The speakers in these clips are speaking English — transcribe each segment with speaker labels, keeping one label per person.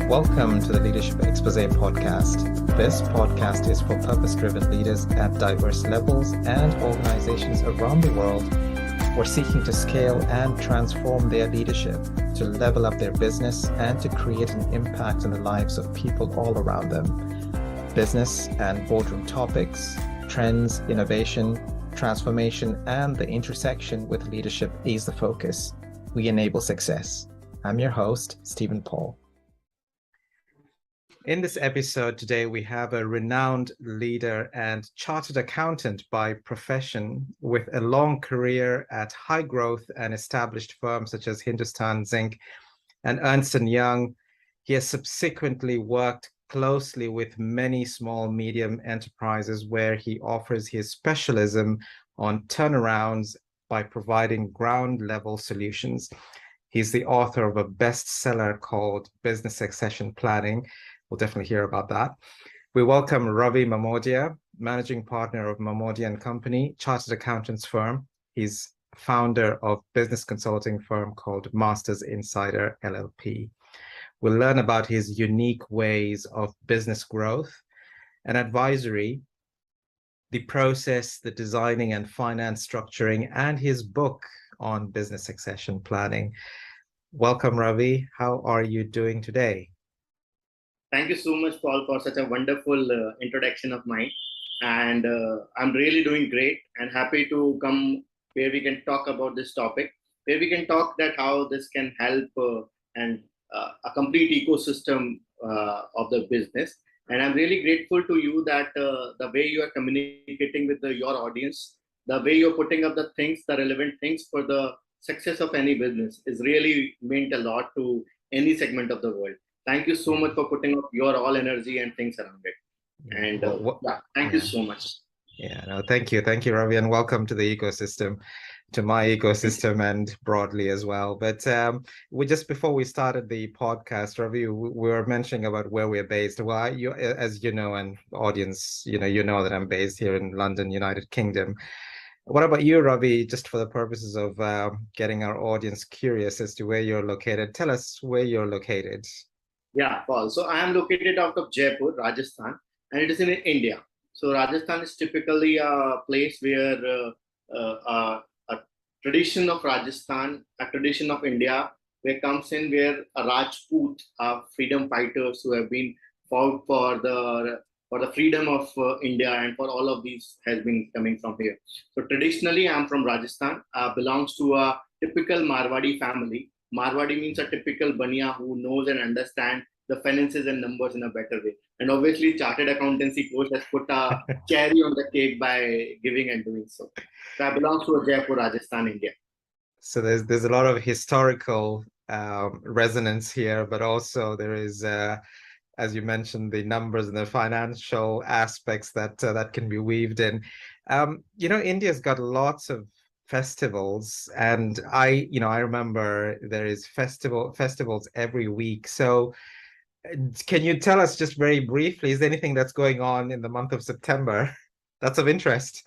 Speaker 1: Welcome to the Leadership Expose podcast. This podcast is for purpose-driven leaders at diverse levels and organizations around the world who are seeking to scale and transform their leadership, to level up their business, and to create an impact in the lives of people all around them. Business and boardroom topics, trends, innovation, transformation, and the intersection with leadership is the focus. We enable success. I'm your host, Stephen Paul. In this episode today, we have a renowned leader and chartered accountant by profession with a long career at high growth and established firms such as Hindustan Zinc and Ernst & Young. He has subsequently worked closely with many small, medium enterprises where he offers his specialism on turnarounds by providing ground-level solutions. He's the author of a bestseller called Business Succession Planning. We'll definitely hear about that. We welcome Ravi Mamodia, managing partner of Mamodia & Company, chartered accountants firm. He's founder of business consulting firm called Masters Insider LLP. We'll learn about his unique ways of business growth and advisory, the process, the designing and finance structuring, and his book on business succession planning. Welcome, Ravi. How are you doing today?
Speaker 2: Thank you so much, Paul, for such a wonderful introduction of mine. And I'm really doing great and happy to come where we can talk about this topic, where we can talk that how this can help and a complete ecosystem of the business. And I'm really grateful to you that the way you are communicating with your audience, the way you're putting up the things, the relevant things for the success of any business is really meant a lot to any segment of the world. Thank you so much for putting up your all energy and things around it. And thank you so much.
Speaker 1: Yeah, no, thank you, Ravi, and welcome to the ecosystem, to my ecosystem, and broadly as well. But we just before we started the podcast, Ravi, we were mentioning about where we're based. Well, you, as you know, and audience, you know that I'm based here in London, United Kingdom. What about you, Ravi? Just for the purposes of getting our audience curious as to where you're located, tell us where you're located.
Speaker 2: Yeah, Paul. So I am located out of Jaipur, Rajasthan, and it is in India. So Rajasthan is typically a place where a tradition of Rajasthan, a tradition of India, where comes in where a Rajput, freedom fighters who have been fought for the freedom of India and for all of these has been coming from here. So traditionally, I'm from Rajasthan. Belongs to a typical Marwadi family. Marwadi means a typical Baniya who knows and understands the finances and numbers in a better way. And obviously, chartered accountancy course has put a cherry on the cake by giving and doing so. So I belong to Jaipur, Rajasthan, India.
Speaker 1: So there's a lot of historical resonance here, but also there is, as you mentioned, the numbers and the financial aspects that can be weaved in. India's got lots of festivals, and I remember there is festivals every week. So can you tell us just very briefly, is there anything that's going on in the month of September that's of interest?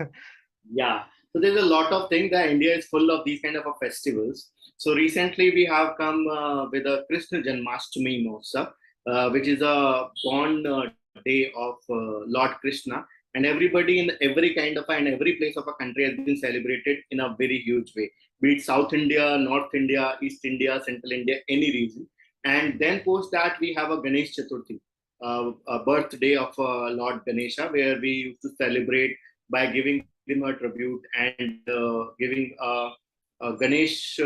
Speaker 2: Yeah, so there's a lot of things that India is full of these kind of festivals. So recently we have come with a Krishna Janmashtami Mahotsav, which is a born day of Lord Krishna. And everybody in every kind of and every place of a country has been celebrated in a very huge way. Be it South India, North India, East India, Central India, any region. And then post that we have a Ganesh Chaturthi, a birthday of Lord Ganesha, where we used to celebrate by giving him a tribute and giving a Ganesh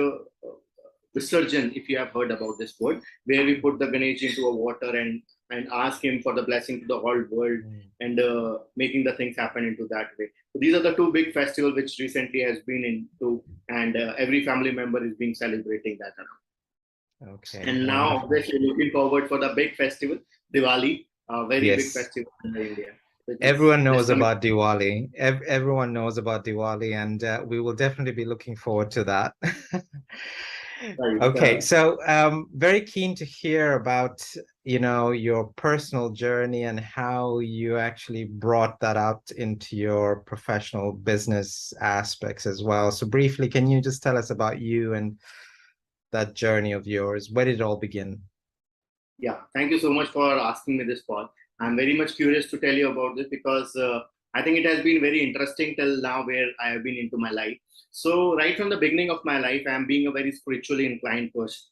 Speaker 2: Visarjan, if you have heard about this word, where we put the Ganesh into a water and ask him for the blessing to the whole world and making the things happen into that way. So these are the two big festivals which recently has been into, and every family member is being celebrating that around.
Speaker 1: Okay.
Speaker 2: And now, obviously, looking forward for the big festival, Diwali, a very big festival in India.
Speaker 1: Everyone knows about Diwali. Everyone knows about Diwali, and we will definitely be looking forward to that. Okay, so very keen to hear about your personal journey and how you actually brought that out into your professional business aspects as well. So briefly, can you just tell us about you and that journey of yours? Where did it all begin?
Speaker 2: Yeah, thank you so much for asking me this, Paul. I'm very much curious to tell you about this because I think it has been very interesting till now where I have been into my life. So, right from the beginning of my life, I am being a very spiritually inclined person,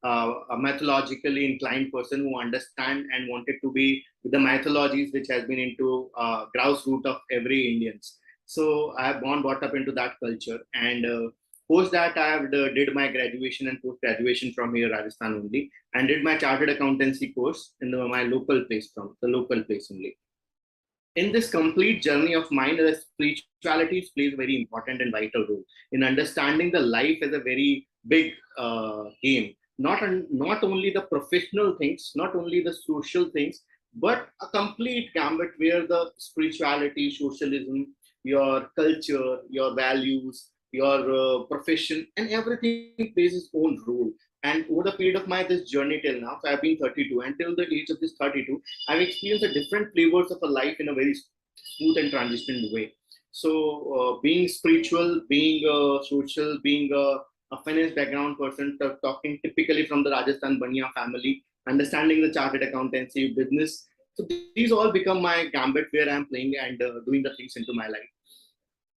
Speaker 2: a methodologically inclined person who understand and wanted to be with the mythologies which has been into grouse root of every Indians. So, I have born brought up into that culture, and post that I have did my graduation and post graduation from here, Rajasthan only, and did my chartered accountancy course in my local place, from the local place only. In this complete journey of mine, the spirituality plays a very important and vital role in understanding the life as a very big game. Not only the professional things, not only the social things, but a complete gambit where the spirituality, socialism, your culture, your values, your profession, and everything plays its own role. And over the period of my this journey till now, so I've been 32, and till the age of this 32, I've experienced the different flavors of a life in a very smooth and transitional way. So, being spiritual, being social, being a finance background person, talking typically from the Rajasthan Bania family, understanding the chartered accountancy business. So these all become my gambit where I'm playing and doing the things into my life.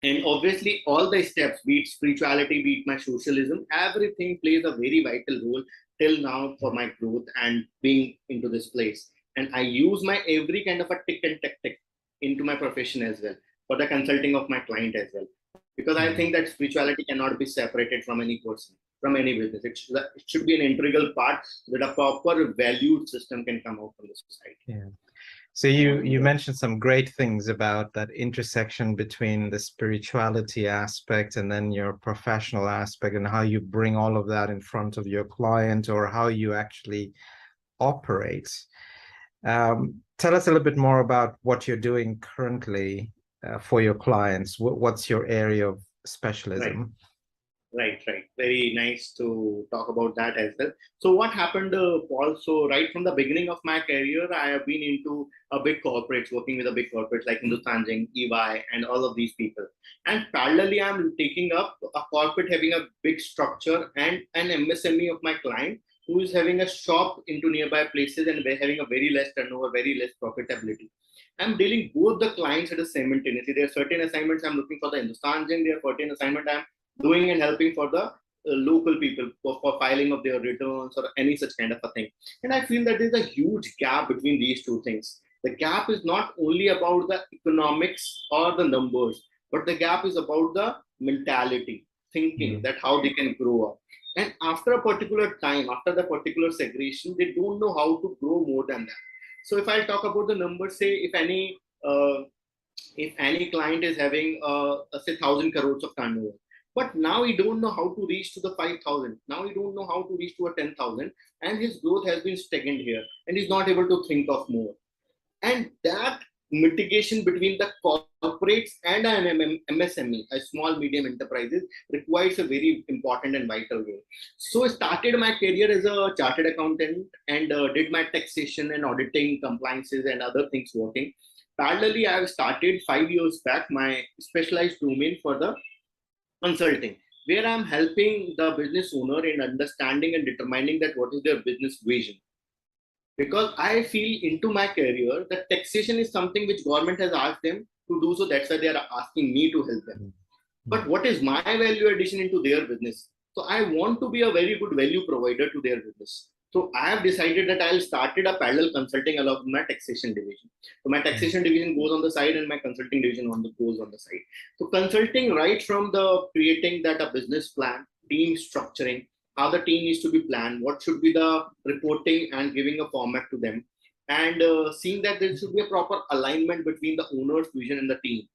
Speaker 2: And obviously, all the steps, be it spirituality, be it my socialism, everything plays a very vital role till now for my growth and being into this place. And I use my every kind of a tick and tick into my profession as well, for the consulting of my client as well. Because I think that spirituality cannot be separated from any person, from any business. It should be an integral part so that a proper valued system can come out from the society.
Speaker 1: Yeah. So you mentioned some great things about that intersection between the spirituality aspect and then your professional aspect, and how you bring all of that in front of your client, or how you actually operate. Tell us a little bit more about what you're doing currently for your clients. What's your area of
Speaker 2: Right.
Speaker 1: specialism?
Speaker 2: Right. Very nice to talk about that as well. So, what happened, Paul? So, right from the beginning of my career, I have been into a big corporates, working with a big corporate like Hindustan Zinc, EY, and all of these people. And parallelly, I'm taking up a corporate having a big structure and an MSME of my client who is having a shop into nearby places and we're having a very less turnover, very less profitability. I'm dealing both the clients at a simultaneously. There are certain assignments I'm looking for the Hindustan Zinc, there are certain assignment I'm doing and helping for the local people for filing of their returns or any such kind of a thing. And I feel that there's a huge gap between these two things. The gap is not only about the economics or the numbers, but the gap is about the mentality, thinking
Speaker 1: Mm.
Speaker 2: that how they can grow up. And after a particular time, after the particular segregation, they don't know how to grow more than that. So if I talk about the numbers, say if any client is having say 1,000 crores of turnover, but now he don't know how to reach to the 5,000. Now he don't know how to reach to a 10,000, and his growth has been stagnant here, and he's not able to think of more. And that mitigation between the corporates and an MSME, a small medium enterprises, requires a very important and vital role. So I started my career as a chartered accountant and did my taxation and auditing compliances and other things working. Parallelly, I have started 5 years back my specialized domain for the consulting, where I'm helping the business owner in understanding and determining that what is their business vision. Because I feel into my career that taxation is something which government has asked them to do, so that's why they are asking me to help them. But what is my value addition into their business? So I want to be a very good value provider to their business. So I have decided that I'll started a parallel consulting along with my taxation division. So my taxation division goes on the side and my consulting division goes on the side. So consulting right from the creating that a business plan, team structuring, how the team needs to be planned, what should be the reporting and giving a format to them, and seeing that there should be a proper alignment between the owner's vision and the team,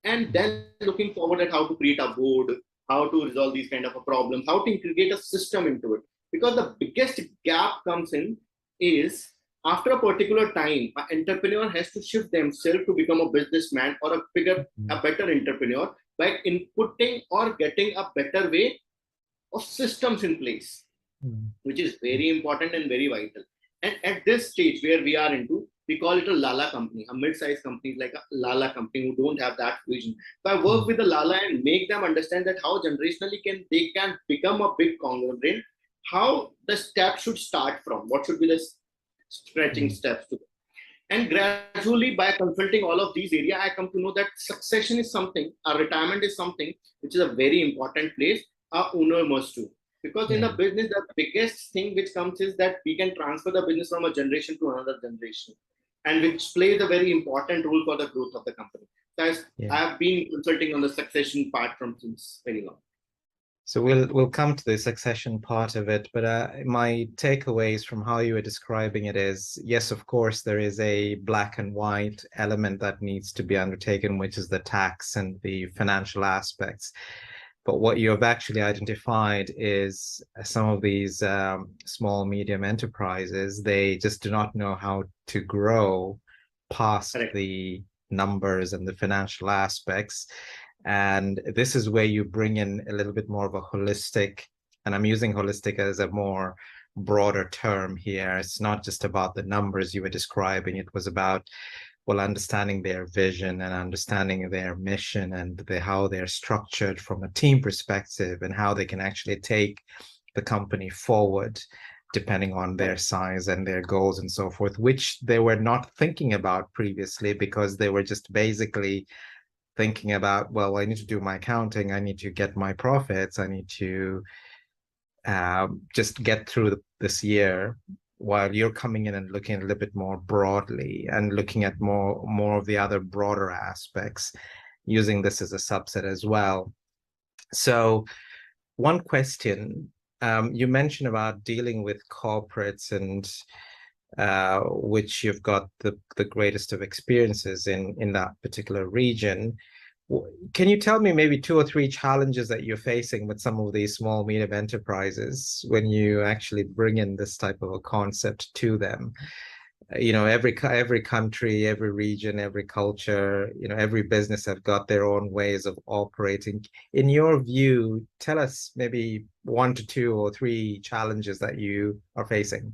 Speaker 2: and then looking forward at how to create a board, how to resolve these kind of a problem, how to integrate a system into it. Because the biggest gap comes in is after a particular time, an entrepreneur has to shift themselves to become a businessman or a better entrepreneur by inputting or getting a better way of systems in place, which is very important and very vital. And at this stage where we are into, we call it a Lala company, a mid-sized company like a Lala company who don't have that vision. So I work with the Lala and make them understand that how generationally they can become a big conglomerate, how the step should start from, what should be the stretching steps to. And gradually, by consulting all of these areas, I come to know that succession is something, retirement is something which is a very important place a owner must do. Because in the business, the biggest thing which comes is that we can transfer the business from a generation to another generation, and which plays a very important role for the growth of the company. So I have been consulting on the succession part from since very long.
Speaker 1: So we'll come to the succession part of it, but my takeaways from how you were describing it is, yes, of course, there is a black and white element that needs to be undertaken, which is the tax and the financial aspects. But what you have actually identified is some of these small, medium enterprises, they just do not know how to grow past the numbers and the financial aspects. And this is where you bring in a little bit more of a holistic, and I'm using holistic as a more broader term here. It's not just about the numbers you were describing. It was about, well, understanding their vision and understanding their mission and how they're structured from a team perspective and how they can actually take the company forward depending on their size and their goals and so forth, which they were not thinking about previously because they were just basically thinking about, well, I need to do my accounting, I need to get my profits, I need to just get through this year, while you're coming in and looking a little bit more broadly and looking at more of the other broader aspects, using this as a subset as well. So one question, you mentioned about dealing with corporates and which you've got the greatest of experiences in that particular region. Can you tell me maybe 2 or 3 challenges that you're facing with some of these small, medium enterprises when you actually bring in this type of a concept to them? You know, every country, every region, every culture, you know, every business have got their own ways of operating. In your view, tell us maybe 1 to 2 or 3 challenges that you are facing.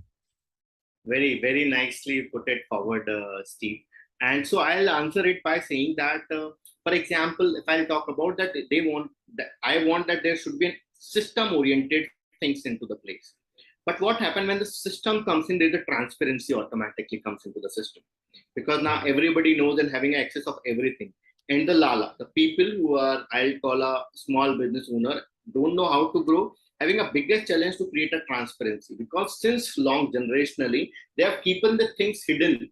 Speaker 2: Very, very nicely put it forward, Steve. And so I'll answer it by saying that, for example, if I'll talk about that, I want that there should be system-oriented things into the place. But what happens when the system comes in, there's a transparency automatically comes into the system. Because now everybody knows and having access of everything. And the people who are, I'll call a small business owner, don't know how to grow, having a biggest challenge to create a transparency. Because since long, generationally, they have kept the things hidden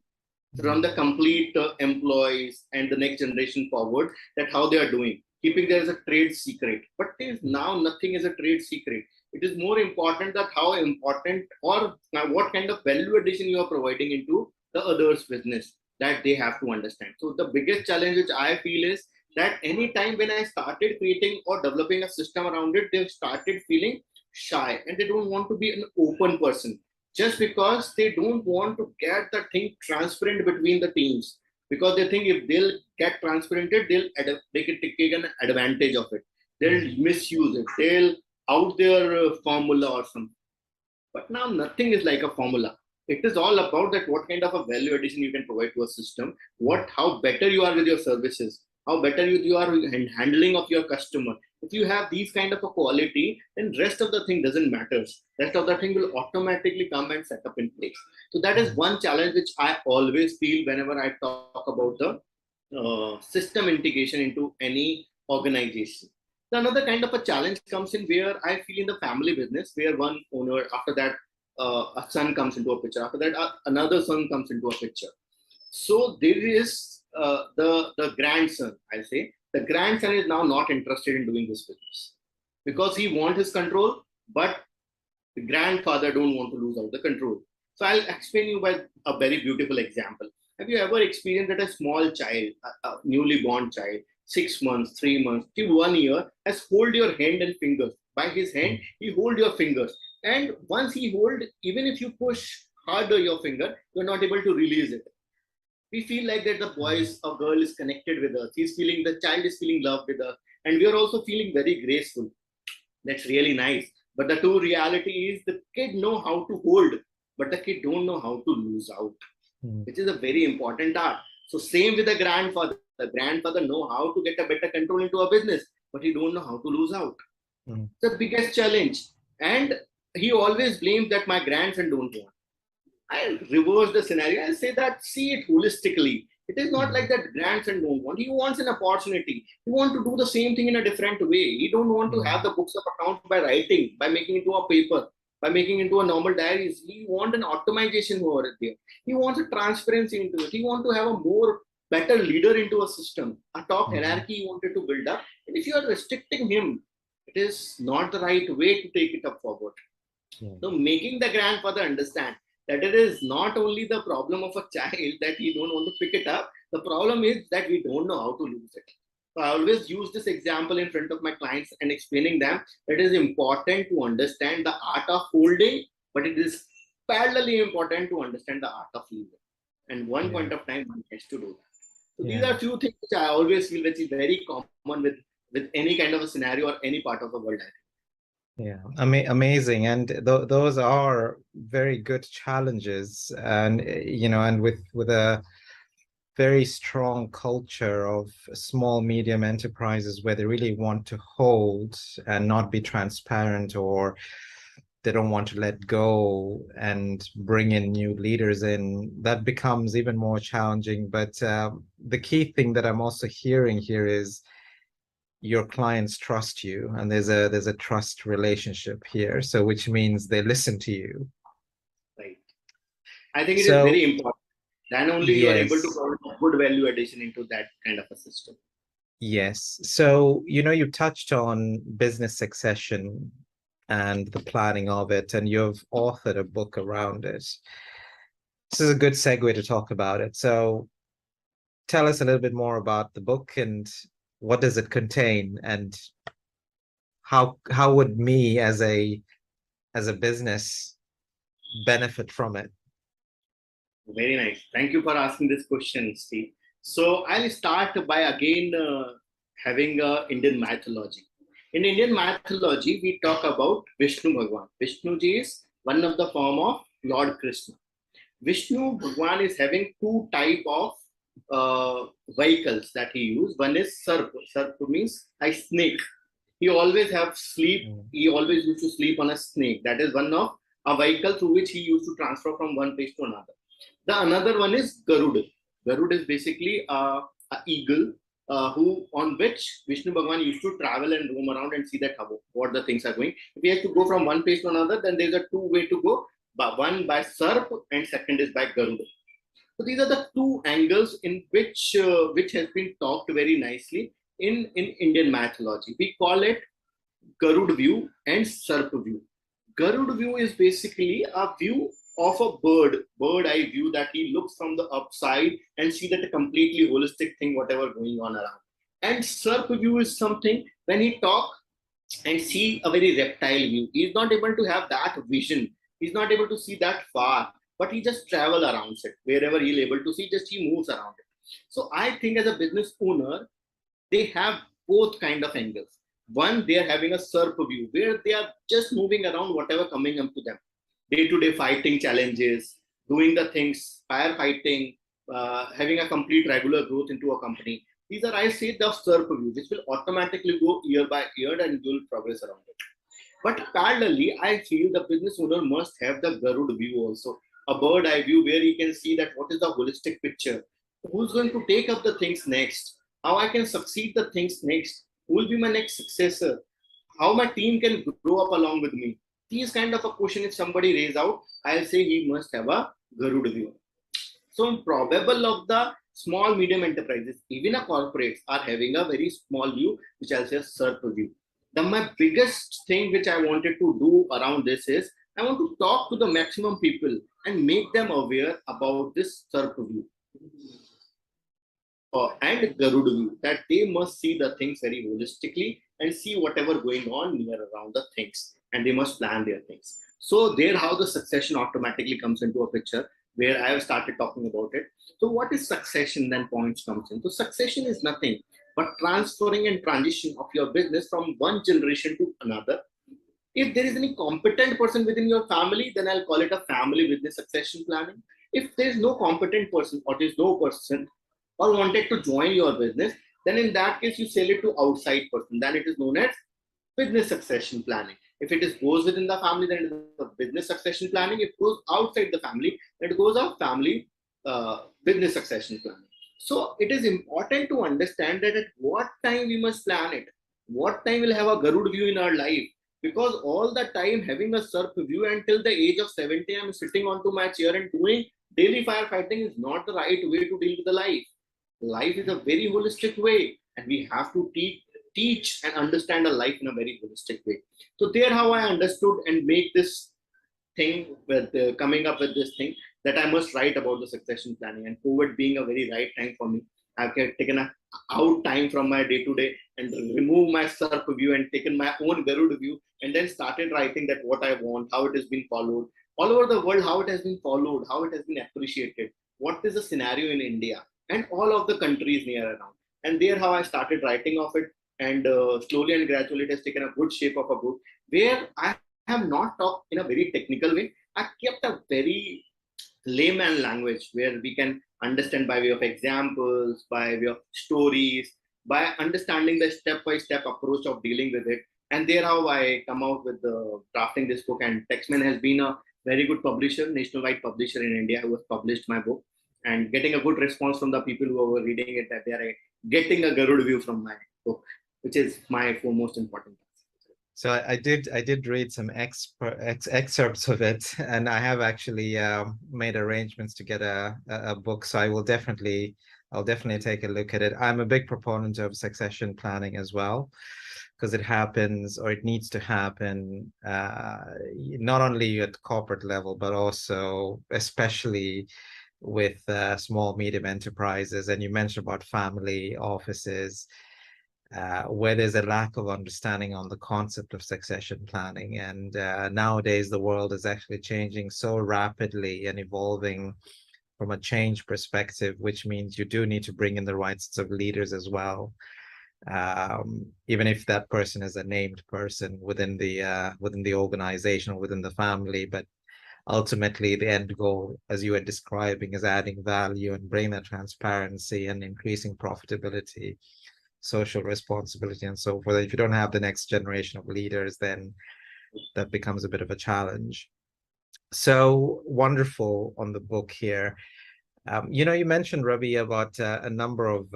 Speaker 2: from the complete employees and the next generation forward, that how they are doing, keeping there as a trade secret. But now nothing is a trade secret. It is more important that how important or what kind of value addition you are providing into the other's business, that they have to understand. So the biggest challenge which I feel is that anytime when I started creating or developing a system around it, they started feeling shy and they don't want to be an open person, just because they don't want to get the thing transparent between the teams, because they think if they'll get transparented, they can take an advantage of it, they'll misuse it, they'll out their formula or something. But now nothing is like a formula. It is all about that what kind of a value addition you can provide to a system, how better you are with your services, how better you are in handling of your customer. If you have these kind of a quality, then rest of the thing doesn't matter. Rest of the thing will automatically come and set up in place. So that is one challenge which I always feel whenever I talk about the system integration into any organization. Another kind of a challenge comes in where I feel in the family business, where one owner, after that, a son comes into a picture. After that, another son comes into a picture. So there is the grandson, I say. The grandson is now not interested in doing this business because he wants his control, but the grandfather don't want to lose out the control. So I'll explain you by a very beautiful example. Have you ever experienced that a small child, a newly born child, 6 months, 3 months, till 1 year, has hold your hand and fingers. By his hand, he hold your fingers. And once he hold, even if you push harder your finger, you're not able to release it. We feel like that the boy or girl is connected with us. The child is feeling love with us. And we are also feeling very graceful. That's really nice. But the true reality is the kid know how to hold, but the kid don't know how to lose out, which is a very important art. So same with the grandfather. The grandfather know how to get a better control into a business, but he don't know how to lose out. The biggest challenge. And he always blames that my grandson don't want. I reverse the scenario and say that see it holistically. It is not like that grandson don't want. He wants an opportunity. He want to do the same thing in a different way. He don't want to have the books of account by writing, by making into a paper, by making into a normal diaries. He want an optimization over there. He wants a transparency into it. He want to have a more better leader into a system. A top hierarchy he wanted to build up. And if you are restricting him, it is not the right way to take it up forward. So making the grandfather understand that it is not only the problem of a child that he don't want to pick it up. The problem is that we don't know how to lose it. So I always use this example in front of my clients and explaining them that it is important to understand the art of holding, but it is parallelly important to understand the art of leaving. And one point of time, one has to do that. So these are few things which I always feel which is very common with any kind of a scenario or any part of the world.
Speaker 1: Yeah, amazing. And those are very good challenges. And, and with a very strong culture of small, medium enterprises where they really want to hold and not be transparent, or they don't want to let go and bring in new leaders in, that becomes even more challenging. But the key thing that I'm also hearing here is your clients trust you, and there's a trust relationship here, so which means they listen to you.
Speaker 2: Right. I think it is very important. Then only you are able to provide good value addition into that kind of a system.
Speaker 1: Yes. So, you touched on business succession and the planning of it, and you've authored a book around it. This is a good segue to talk about it. So tell us a little bit more about the book, and what does it contain, and how would me as a business benefit from it?
Speaker 2: Very nice. Thank you for asking this question, Steve. So I'll start by again having Indian mythology. In Indian mythology, we talk about Vishnu Bhagwan. Vishnu Ji is one of the form of Lord Krishna. Vishnu Bhagwan is having two type of vehicles that he used. One is Sarp. Sarp means a snake. He always have sleep. He always used to sleep on a snake. That is one of a vehicle through which he used to transfer from one place to another. The another one is Garuda. Garuda is basically a eagle who on which Vishnu Bhagwan used to travel and roam around and see that how, what the things are going. If he has to go from one place to another, then there's a two-way to go. One by Sarp and second is by Garuda. So these are the two angles in which has been talked very nicely in Indian mythology. We call it Garuda view and Sarp view. Garuda view is basically a view of a bird eye view, that he looks from the upside and see that a completely holistic thing, whatever going on around. And Sarp view is something when he talk and see a very reptile view. He's not able to have that vision. He's not able to see that far, but he just travel around it. Wherever he's able to see, just he moves around it. So I think as a business owner, they have both kind of angles. One, they are having a Sarp view where they are just moving around whatever coming up to them. Day-to-day fighting challenges, doing the things, firefighting, having a complete regular growth into a company. These are, I say, the Sarp view, which will automatically go year by year and you'll progress around it. But parallelly, I feel the business owner must have the Garuda view also, a bird eye view where he can see that what is the holistic picture, who's going to take up the things next, how I can succeed the things next, who will be my next successor, how my team can grow up along with me. These kind of a question, if somebody raise out, I'll say he must have a Garuda view. So probable of the small medium enterprises, even a corporates are having a very small view, which I'll say a Sarp view. My biggest thing which I wanted to do around this is I want to talk to the maximum people and make them aware about this Sarp view and Garuda view, that they must see the things very holistically and see whatever going on near around the things, and they must plan their things. So there how the succession automatically comes into a picture, where I have started talking about it. So what is succession? Then points comes in. So succession is nothing but transferring and transition of your business from one generation to another. If there is any competent person within your family, then I'll call it a family business succession planning. If there is no competent person or there is no person or wanted to join your business, then in that case you sell it to outside person. Then it is known as business succession planning. If it is goes within the family, then it is a business succession planning. If it goes outside the family, then it goes a family business succession planning. So it is important to understand that at what time we must plan it, what time we'll have a Garud view in our life. Because all the time having a SERP view until the age of 70, I'm sitting onto my chair and doing daily firefighting is not the right way to deal with the life. Life is a very holistic way, and we have to teach and understand a life in a very holistic way. So there, how I understood and make this thing with coming up with this thing that I must write about the succession planning, and COVID being a very right time for me. I've taken out time from my day to day and remove my SERP view and taken my own Garud view, and then started writing that what I want, how it has been followed all over the world, how it has been followed, how it has been appreciated, what is the scenario in India and all of the countries near around. And there, how I started writing of it, and slowly and gradually, it has taken a good shape of a book where I have not talked in a very technical way. I kept a very layman language where we can understand by way of examples, by way of stories, by understanding the step-by-step approach of dealing with it. And there how I come out with the drafting this book. And Texman has been a very good publisher, nationwide publisher in India, who has published my book and getting a good response from the people who are reading it, that they are getting a Garud view from my book, which is my foremost important.
Speaker 1: So I did read some excerpts of it, and I have actually made arrangements to get a book. So I'll definitely take a look at it. I'm a big proponent of succession planning as well, because it happens, or it needs to happen, not only at corporate level, but also especially with small, medium enterprises. And you mentioned about family offices, where there's a lack of understanding on the concept of succession planning. And nowadays, the world is actually changing so rapidly and evolving from a change perspective, which means you do need to bring in the right sorts of leaders as well. Even if that person is a named person within the organization or within the family, but ultimately the end goal, as you were describing, is adding value and bringing that transparency and increasing profitability, social responsibility, and so forth. If you don't have the next generation of leaders, then that becomes a bit of a challenge. So wonderful on the book here. You mentioned, Ravi, about a number of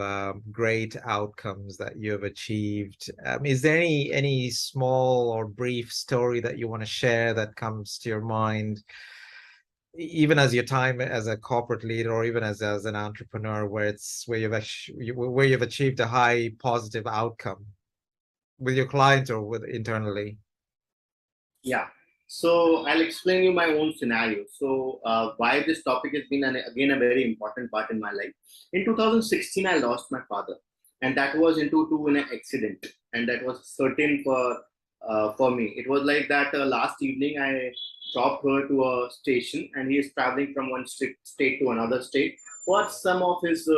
Speaker 1: great outcomes that you have achieved. Is there any small or brief story that you want to share that comes to your mind, even as your time as a corporate leader, or even as an entrepreneur, where you've achieved a high positive outcome with your client or with internally?
Speaker 2: Yeah. So I'll explain you my own scenario. So why this topic has been again a very important part in my life. In 2016, I lost my father, and that was into an accident, and that was certain for me. It was like that last evening I dropped her to a station, and he is traveling from one state to another state for some of his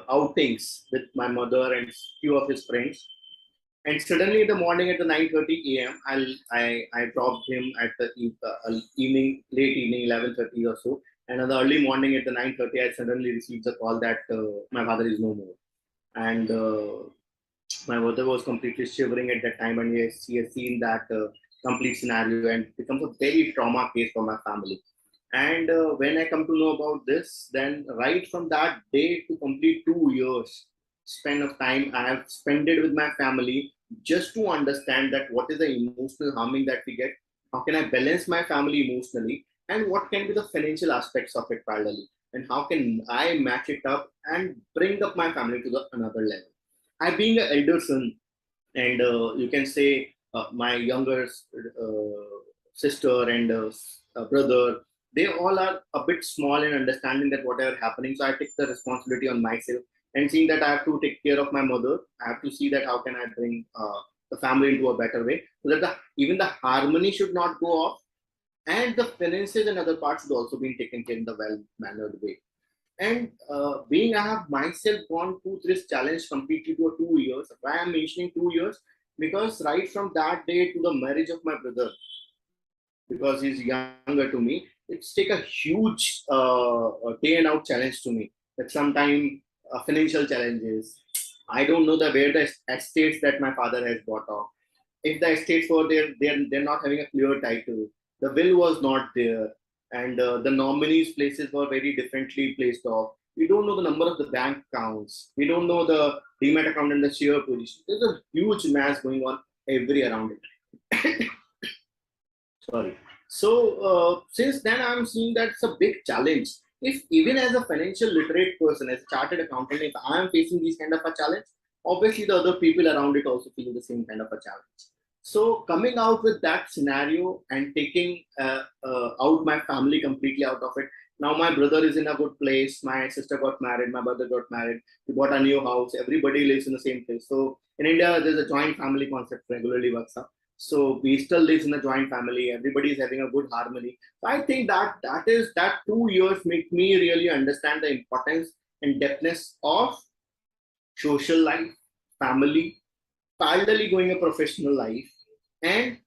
Speaker 2: outings with my mother and few of his friends. And suddenly in the morning at the 9:30 a.m., I dropped him at the evening, late evening, 11:30 or so. And in the early morning at the 9:30, I suddenly received a call that my father is no more. And my mother was completely shivering at that time, and she has seen that complete scenario, and it becomes a very trauma case for my family. And when I come to know about this, then right from that day to complete 2 years span of time, I have spent it with my family just to understand that what is the emotional harming that we get, how can I balance my family emotionally, and what can be the financial aspects of it parallelly, and how can I match it up and bring up my family to the another level. I being an elder son, and you can say my younger sister and brother, they all are a bit small in understanding that whatever happening. So I take the responsibility on myself, and seeing that I have to take care of my mother. I have to see that how can I bring the family into a better way, so that even the harmony should not go off, and the finances and other parts should also be taken care in the well mannered way. And being I have myself gone through this challenge completely for 2 years. Why I'm mentioning 2 years? Because right from that day to the marriage of my brother, because he's younger to me, it's take a huge day and out challenge to me. That sometimes financial challenges. I don't know where the estates that my father has bought off. if the estates were there, they're not having a clear title. The will was not there, and the nominees' places were very differently placed off. We don't know the number of the bank accounts. We don't know the demat account and the share position. There's a huge mass going on every around it. Sorry. So since then, I'm seeing that it's a big challenge. If even as a financial literate person, as a chartered accountant, if I'm facing these kind of a challenge, obviously the other people around it also feel the same kind of a challenge. So coming out with that scenario and taking out my family completely out of it. Now my brother is in a good place. My sister got married. My brother got married. We bought a new house. Everybody lives in the same place. So in India, there's a joint family concept regularly works up. So we still live in a joint family. Everybody is having a good harmony. So I think that 2 years make me really understand the importance and depthness of social life, family, parallelly going a professional life, and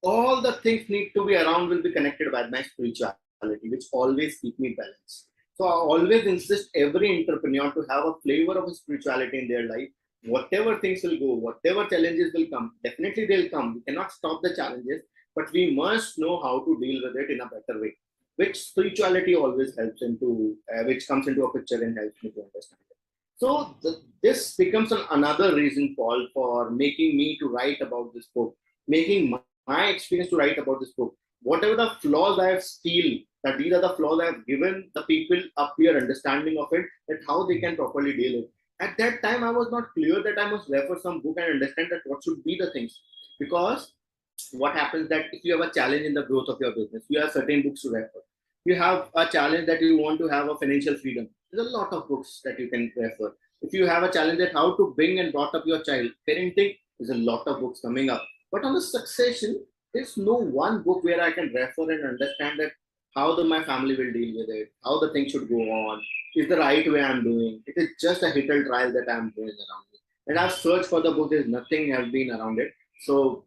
Speaker 2: all the things need to be around will be connected by my spirituality, which always keep me balanced. So I always insist every entrepreneur to have a flavor of spirituality in their life. Whatever things will go, whatever challenges will come, definitely they'll come. We cannot stop the challenges, but we must know how to deal with it in a better way, which spirituality always helps into, which comes into a picture and helps me to understand it. So this becomes another reason, Paul, for making me to write about this book, making my experience to write about this book. Whatever the flaws I have seen, that these are the flaws I have given the people a clear understanding of it, that how they can properly deal with it. At that time, I was not clear that I must refer some book and understand that what should be the things. Because what happens that if you have a challenge in the growth of your business, you have certain books to refer. You have a challenge that you want to have a financial freedom. There's a lot of books that you can refer. If you have a challenge that how to bring and brought up your child, parenting, there's a lot of books coming up. But on the succession, there's no one book where I can refer and understand that how my family will deal with it, how the thing should go on, is the right way I'm doing. It is just a hit and trial that I'm doing around it. And I've searched for the book, there's nothing has been around it. So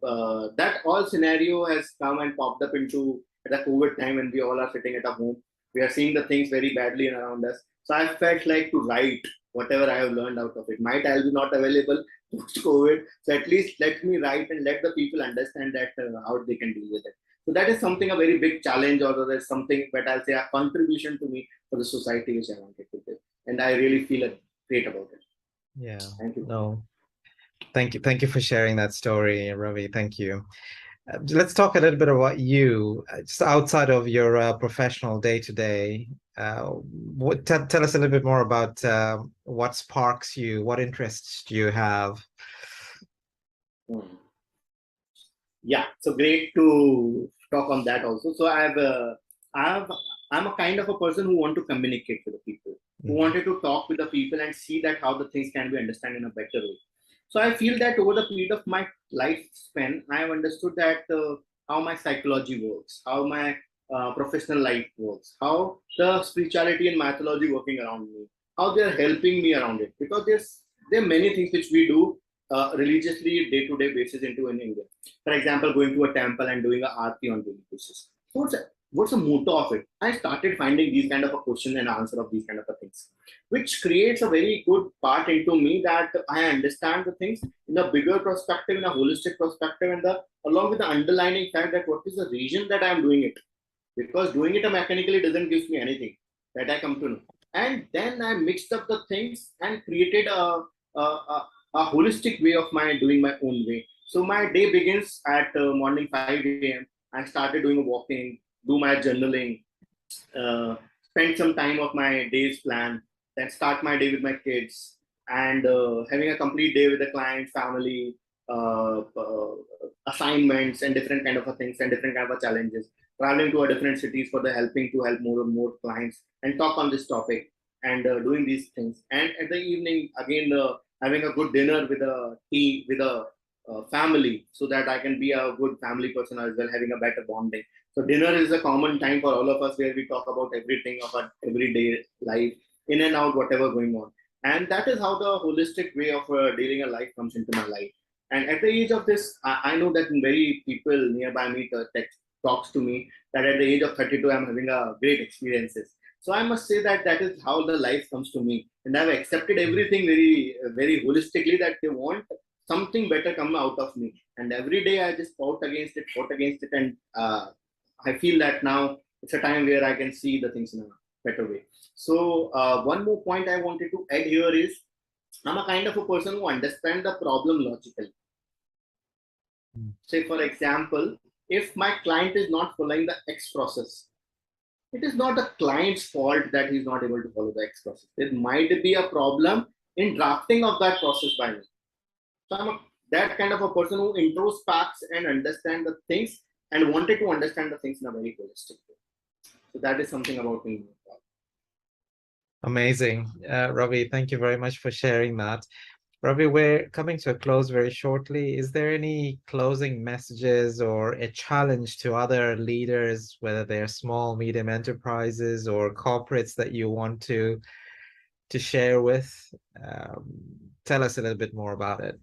Speaker 2: that all scenario has come and popped up into the COVID time when we all are sitting at a home. We are seeing the things very badly around us. So I felt like to write whatever I have learned out of it. Might I'll be not available post-COVID. So at least let me write and let the people understand that how they can deal with it. So that is something a very big challenge, or there's something that I'll say a contribution to me for the society which I wanted to give. And I really feel great about it.
Speaker 1: Yeah.
Speaker 2: Thank you.
Speaker 1: No. Thank you. Thank you for sharing that story, Ravi. Thank you. Let's talk a little bit about you, just outside of your professional day-to-day. Tell us a little bit more about what sparks you, what interests do you have?
Speaker 2: Yeah, so great to talk on that also. So I'm a kind of a person who want to communicate with the people, who wanted to talk with the people and see that how the things can be understood in a better way. So I feel that over the period of my lifespan, I have understood that how my psychology works, how my professional life works, how the spirituality and mythology working around me, how they're helping me around it. Because there are many things which we do religiously day-to-day basis into in India. For example, going to a temple and doing a aarti on daily basis. So what's the motto of it? I started finding these kind of a question and answer of these kind of a things, which creates a very good part into me that I understand the things in a bigger perspective, in a holistic perspective, and along with the underlining fact that what is the reason that I'm doing it. Because doing it mechanically doesn't give me anything that I come to know. And then I mixed up the things and created a holistic way of my doing my own way. So my day begins at morning 5 a.m. I started doing a walking, do my journaling, spend some time of my day's plan, then start my day with my kids, and having a complete day with the client, family, assignments, and different kind of things and different kind of challenges. Traveling to a different cities for the helping to help more and more clients and talk on this topic and doing these things. And at the evening, again, having a good dinner with a tea with a family, so that I can be a good family person as well, having a better bonding. So dinner is a common time for all of us where we talk about everything of our everyday life, in and out, whatever going on. And that is how the holistic way of dealing a life comes into my life. And at the age of this, I know that very people nearby me talks to me that at the age of 32, I'm having a great experiences. So I must say that is how the life comes to me. And I've accepted everything very, very holistically, that they want something better come out of me. And every day I just fought against it, and I feel that now it's a time where I can see the things in a better way. So one more point I wanted to add here is, I'm a kind of a person who understands the problem logically. Say, for example, if my client is not following the X process, it is not the client's fault that he's not able to follow the X process. There might be a problem in drafting of that process by me. So that kind of a person who introspects and understands the things and wanted to understand the things in a very holistic way. So that is something about me.
Speaker 1: Amazing. Ravi, thank you very much for sharing that. Ravi, we're coming to a close very shortly. Is there any closing messages or a challenge to other leaders, whether they're small, medium enterprises or corporates, that you want to share with? Tell us a little bit more about it.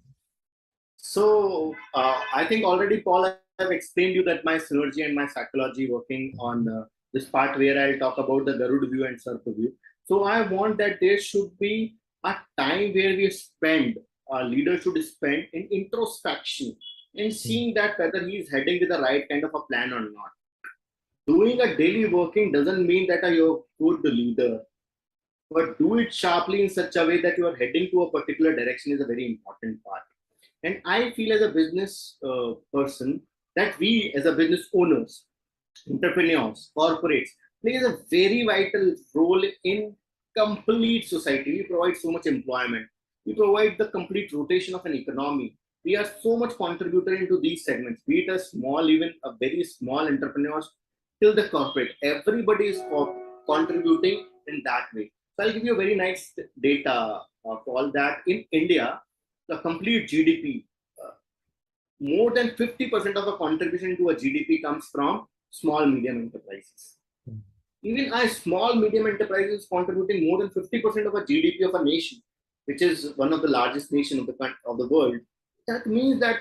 Speaker 2: So I think already, Paul, I've explained you that my synergy and my psychology working on this part where I'll talk about the Garud view and Sarpa view. So I want that there should be a time where we spend, a leader should spend in introspection, in seeing that whether he is heading with the right kind of a plan or not. Doing a daily working doesn't mean that you're a good leader, but do it sharply in such a way that you are heading to a particular direction is a very important part. And I feel as a business person that we as a business owners, entrepreneurs, corporates, plays a very vital role in complete society. We provide so much employment. We provide the complete rotation of an economy. We are so much contributor into these segments, be it a small, even a very small entrepreneurs till the corporate. Everybody is contributing in that way. So I'll give you a very nice data of all that. In India, the complete GDP, more than 50% of the contribution to a GDP comes from small, medium enterprises. Even a small, medium enterprise is contributing more than 50% of a GDP of a nation, which is one of the largest nations of the world. That means that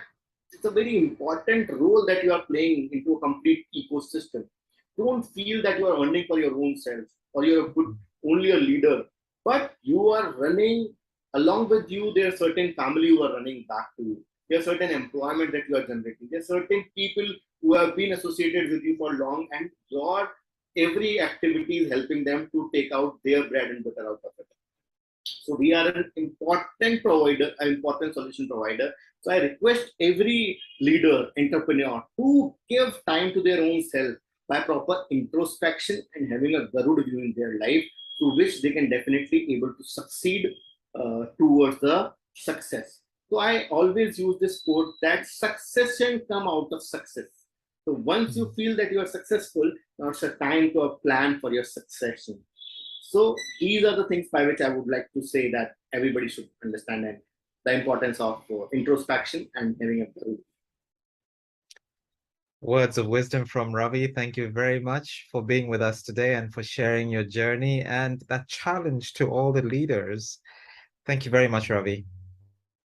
Speaker 2: it's a very important role that you are playing into a complete ecosystem. Don't feel that you are earning for your own self or you're only a leader, but you are running along with you. There are certain family who are running back to you. There are certain employment that you are generating. There are certain people who have been associated with you for long, and your every activity is helping them to take out their bread and butter out of it. So we are an important provider, an important solution provider. So I request every leader, entrepreneur to give time to their own self by proper introspection and having a Garud view in their life, through which they can definitely able to succeed towards the success. So I always use this quote that succession come out of success. So once you feel that you are successful, now it's a time to a plan for your succession. So these are the things by which I would like to say that everybody should understand, and the importance of introspection and having a Garud.
Speaker 1: Words of wisdom from Ravi. Thank you very much for being with us today and for sharing your journey and that challenge to all the leaders. Thank you very much, Ravi.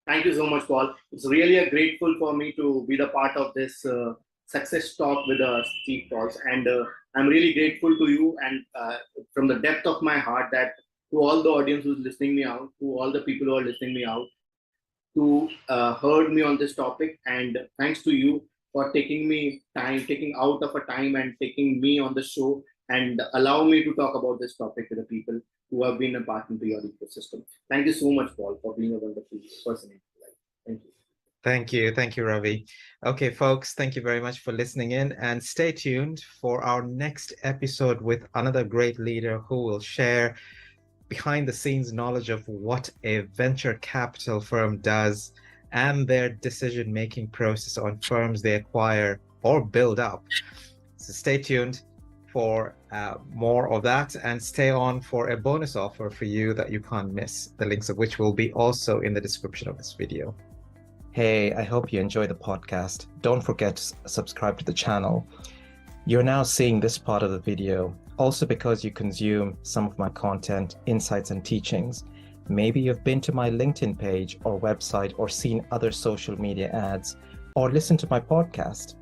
Speaker 2: Thank you so much, Paul. It's really grateful for me to be the part of this success talk with Steve Pauls. And I'm really grateful to you, and from the depth of my heart, that to all the audience who's listening me out, to all the people who are listening me out, who heard me on this topic. And thanks to you for taking out of a time and taking me on the show and allow me to talk about this topic to the people who have been a part into your ecosystem. Thank you so much, Paul, for being a wonderful person in your life. Thank you.
Speaker 1: Thank you. Thank you, Ravi. Okay, folks, thank you very much for listening in, and stay tuned for our next episode with another great leader who will share behind the scenes knowledge of what a venture capital firm does and their decision-making process on firms they acquire or build up. So stay tuned for more of that, and stay on for a bonus offer for you that you can't miss, the links of which will be also in the description of this video. Hey, I hope you enjoy the podcast. Don't forget to subscribe to the channel. You're now seeing this part of the video also because you consume some of my content, insights, and teachings. Maybe you've been to my LinkedIn page or website or seen other social media ads or listened to my podcast.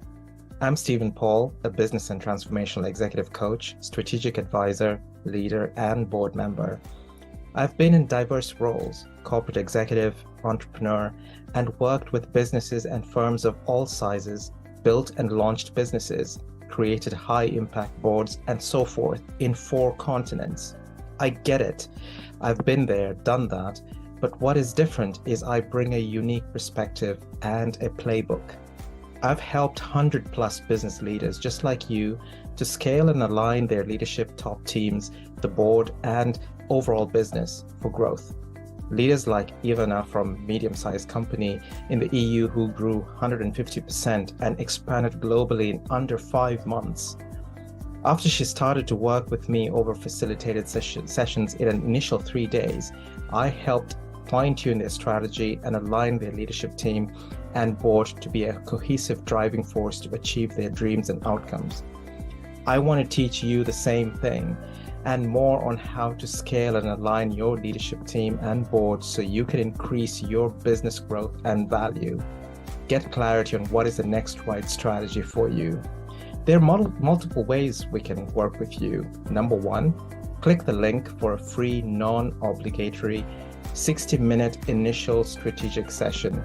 Speaker 1: I'm Stephen Paul, a business and transformational executive coach, strategic advisor, leader, and board member. I've been in diverse roles, corporate executive, entrepreneur, and worked with businesses and firms of all sizes, built and launched businesses, created high impact boards, and so forth in 4 continents. I get it. I've been there, done that. But what is different is I bring a unique perspective and a playbook. I've helped 100 plus business leaders just like you to scale and align their leadership top teams, the board, and overall business for growth. Leaders like Ivana from medium-sized company in the EU who grew 150% and expanded globally in under 5 months. After she started to work with me over facilitated sessions in an initial 3 days, I helped fine-tune their strategy and align their leadership team and board to be a cohesive driving force to achieve their dreams and outcomes. I want to teach you the same thing and more on how to scale and align your leadership team and board so you can increase your business growth and value. Get clarity on what is the next right strategy for you. There are multiple ways we can work with you. Number 1, click the link for a free, non-obligatory 60-minute initial strategic session.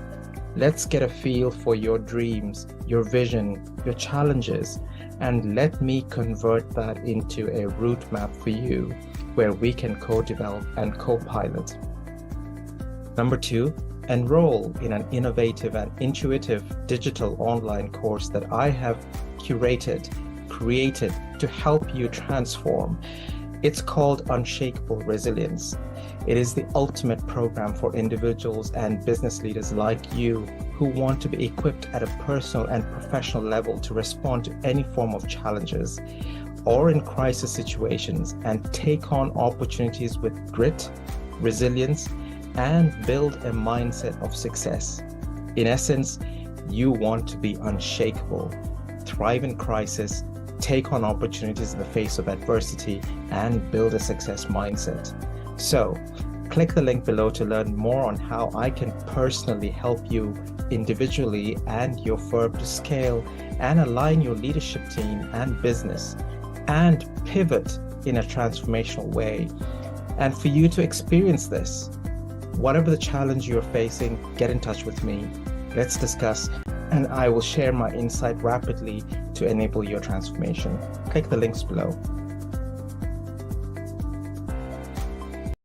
Speaker 1: Let's get a feel for your dreams, your vision, your challenges, and let me convert that into a route map for you where we can co-develop and co-pilot. Number 2, enroll in an innovative and intuitive digital online course that I have created to help you transform. It's called Unshakable Resilience. It is the ultimate program for individuals and business leaders like you who want to be equipped at a personal and professional level to respond to any form of challenges or in crisis situations and take on opportunities with grit, resilience, and build a mindset of success. In essence, you want to be unshakable, thrive in crisis, take on opportunities in the face of adversity, and build a success mindset. So, click the link below to learn more on how I can personally help you individually and your firm to scale and align your leadership team and business and pivot in a transformational way. And for you to experience this, whatever the challenge you're facing, get in touch with me. Let's discuss, and I will share my insight rapidly to enable your transformation. Click the links below.